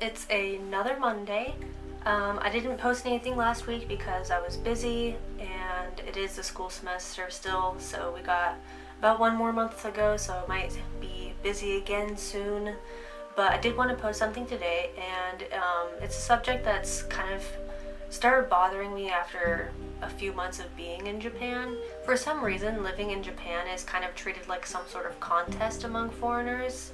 It's another Monday. I didn't post anything last week because I was busy and it is the school semester still, so we got about one more month to go, so I might be busy again soon. But I did want to post something today, and it's a subject that's kind of started bothering me after a few months of being in Japan. For some reason, living in Japan is kind of treated like some sort of contest among foreigners.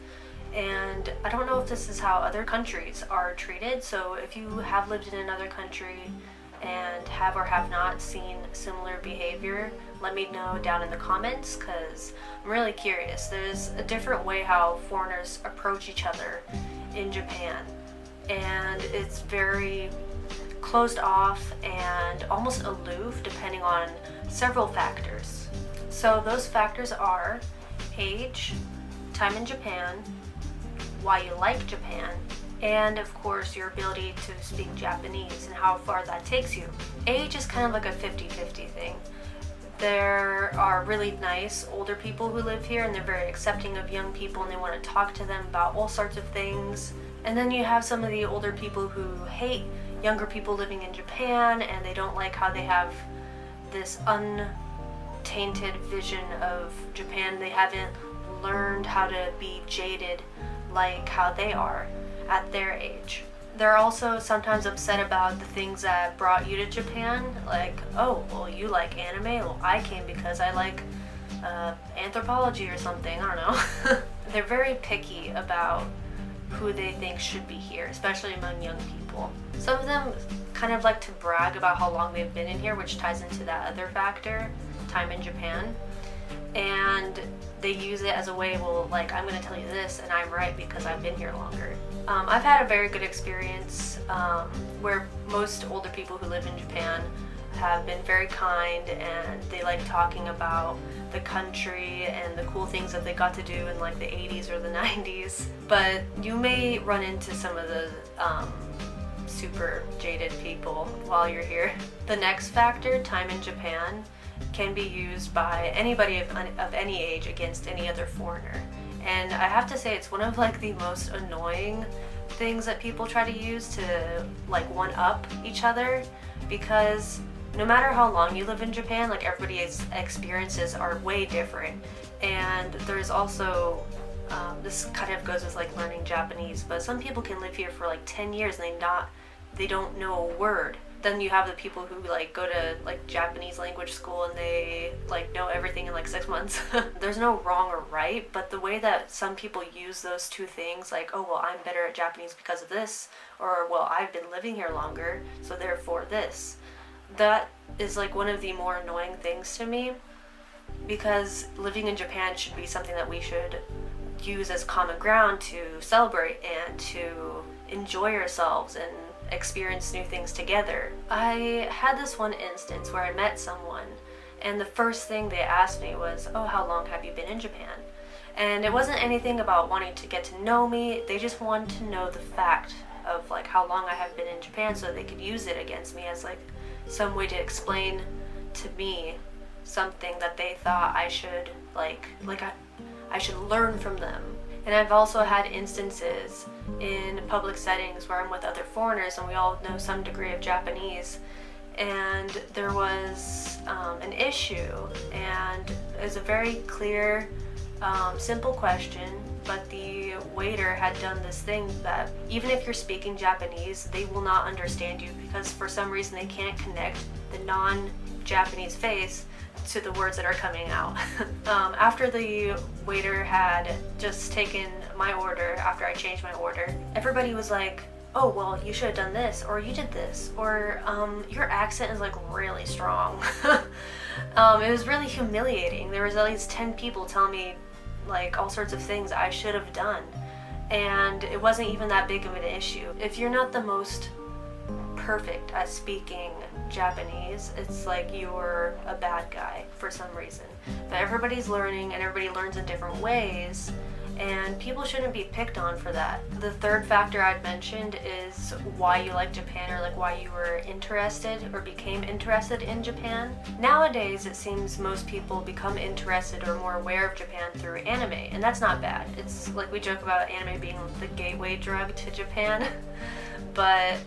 And I don't know if this is how other countries are treated, so if you have lived in another country and have or have not seen similar behavior, let me know down in the comments because I'm really curious. There's a different way how foreigners approach each other in Japan, and it's very closed off and almost aloof depending on several factors. So those factors are age, time in Japan, why you like Japan, and of course your ability to speak Japanese and how far that takes you. Age is kind of like a 50-50 thing. There are really nice older people who live here and they're very accepting of young people and they want to talk to them about all sorts of things. And then you have some of the older people who hate younger people living in Japan and they don't like how they have this untainted vision of Japan. They haven't learned how to be jaded like how they are at their age. They're also sometimes upset about the things that brought you to Japan, like, oh, well, you like anime, well, I came because I like anthropology or something, I don't know. They're very picky about who they think should be here, especially among young people. Some of them kind of like to brag about how long they've been in here, which ties into that other factor, time in Japan. And they use it as a way, well, like, I'm going to tell you this and I'm right because I've been here longer. I've had a very good experience where most older people who live in Japan have been very kind and they like talking about the country and the cool things that they got to do in like the 80s or the 90s. But you may run into some of the super jaded people while you're here. The next factor, time in Japan, can be used by anybody of any age against any other foreigner. And I have to say it's one of like the most annoying things that people try to use to like one up each other, because no matter how long you live in Japan, like everybody's experiences are way different. And there's also this kind of goes with like learning Japanese, but some people can live here for like 10 years and they don't know a word. Then you have the people who like go to like Japanese language school and they like know everything in like 6 months. There's no wrong or right, but the way that some people use those two things, like, oh, well, I'm better at Japanese because of this, or, well, I've been living here longer, so therefore this. That is like one of the more annoying things to me, because living in Japan should be something that we should use as common ground to celebrate and to enjoy ourselves and experience new things together. I had this one instance where I met someone and the first thing they asked me was, oh, how long have you been in Japan? And it wasn't anything about wanting to get to know me, they just wanted to know the fact of like how long I have been in Japan so they could use it against me as like some way to explain to me something that they thought I should I should learn from them. And I've also had instances in public settings where I'm with other foreigners and we all know some degree of Japanese, and there was an issue, and it was a very clear, simple question, but the waiter had done this thing that even if you're speaking Japanese, they will not understand you because for some reason they can't connect the non-Japanese face to the words that are coming out. After the waiter had just taken my order, after I changed my order, everybody was like, oh, well, you should have done this, or you did this, or your accent is like really strong. It was really humiliating. There was at least 10 people telling me like all sorts of things I should have done, and it wasn't even that big of an issue. If you're not the most perfect at speaking Japanese, it's like you're a bad guy for some reason. But everybody's learning and everybody learns in different ways, and people shouldn't be picked on for that. The third factor I'd mentioned is why you like Japan, or like why you were interested or became interested in Japan. Nowadays, it seems most people become interested or more aware of Japan through anime, and that's not bad. It's like we joke about anime being the gateway drug to Japan, but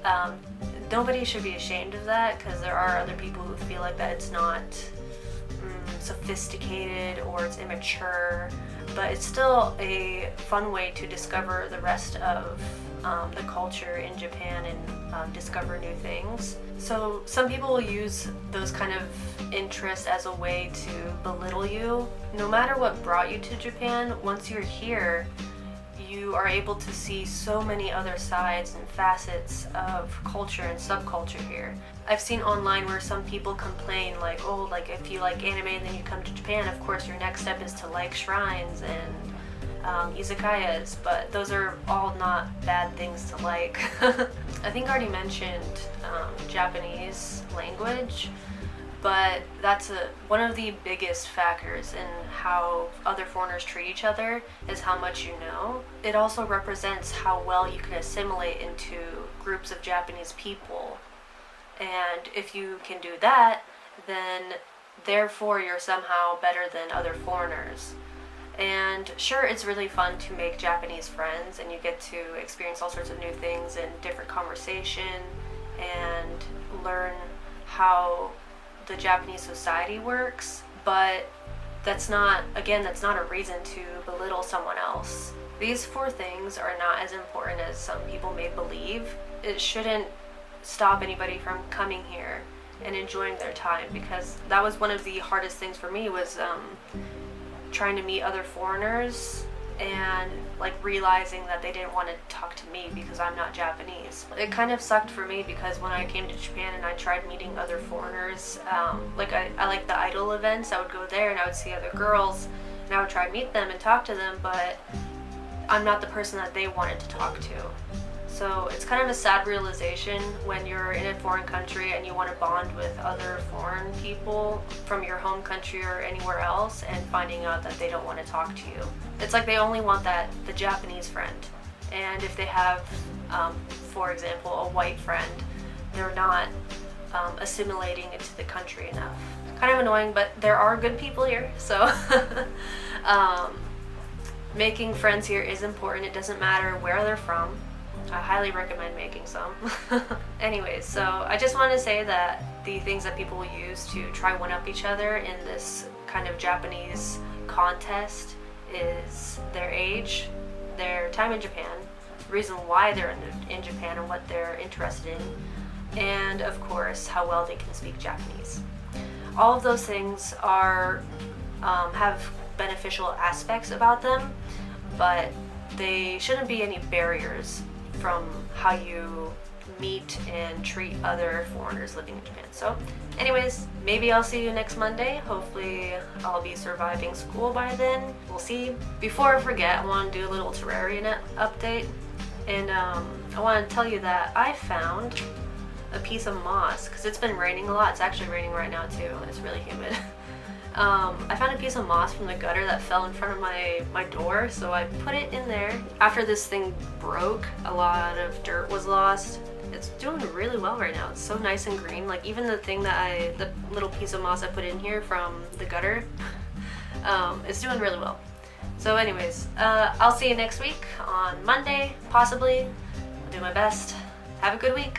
nobody should be ashamed of that, because there are other people who feel like that it's not sophisticated or it's immature, but it's still a fun way to discover the rest of the culture in Japan and discover new things. So some people will use those kind of interests as a way to belittle you. No matter what brought you to Japan, once you're here, you are able to see so many other sides and facets of culture and subculture here. I've seen online where some people complain like, oh, like if you like anime and then you come to Japan, of course your next step is to like shrines and izakayas, but those are all not bad things to like. I think I already mentioned Japanese language, but that's one of the biggest factors in how other foreigners treat each other is how much you know. It also represents how well you can assimilate into groups of Japanese people. And if you can do that, then therefore you're somehow better than other foreigners. And sure, it's really fun to make Japanese friends, and you get to experience all sorts of new things and different conversation and learn how the Japanese society works, but that's not a reason to belittle someone else. These 4 things are not as important as some people may believe. It shouldn't stop anybody from coming here and enjoying their time, because that was one of the hardest things for me, was trying to meet other foreigners and like realizing that they didn't want to talk to me because I'm not Japanese. It kind of sucked for me, because when I came to Japan and I tried meeting other foreigners, like I like the idol events, I would go there and I would see other girls and I would try to meet them and talk to them, but I'm not the person that they wanted to talk to. So it's kind of a sad realization when you're in a foreign country and you want to bond with other foreign people from your home country or anywhere else, and finding out that they don't want to talk to you. It's like they only want the Japanese friend. And if they have, for example, a white friend, they're not assimilating into the country enough. Kind of annoying, but there are good people here, so making friends here is important. It doesn't matter where they're from. I highly recommend making some. Anyways, so I just want to say that the things that people will use to try one-up each other in this kind of Japanese contest is their age, their time in Japan, the reason why they're in Japan and what they're interested in, and of course how well they can speak Japanese. All of those things are have beneficial aspects about them, but they shouldn't be any barriers from how you meet and treat other foreigners living in Japan. So anyways, maybe I'll see you next Monday. Hopefully I'll be surviving school by then. We'll see. Before I forget, I want to do a little Terraria update. And I want to tell you that I found a piece of moss, because it's been raining a lot. It's actually raining right now too. It's really humid. I found a piece of moss from the gutter that fell in front of my door, so I put it in there. After this thing broke, a lot of dirt was lost. It's doing really well right now. It's so nice and green. Like even the little piece of moss I put in here from the gutter, it's doing really well. So anyways, I'll see you next week on Monday, possibly. I'll do my best. Have a good week.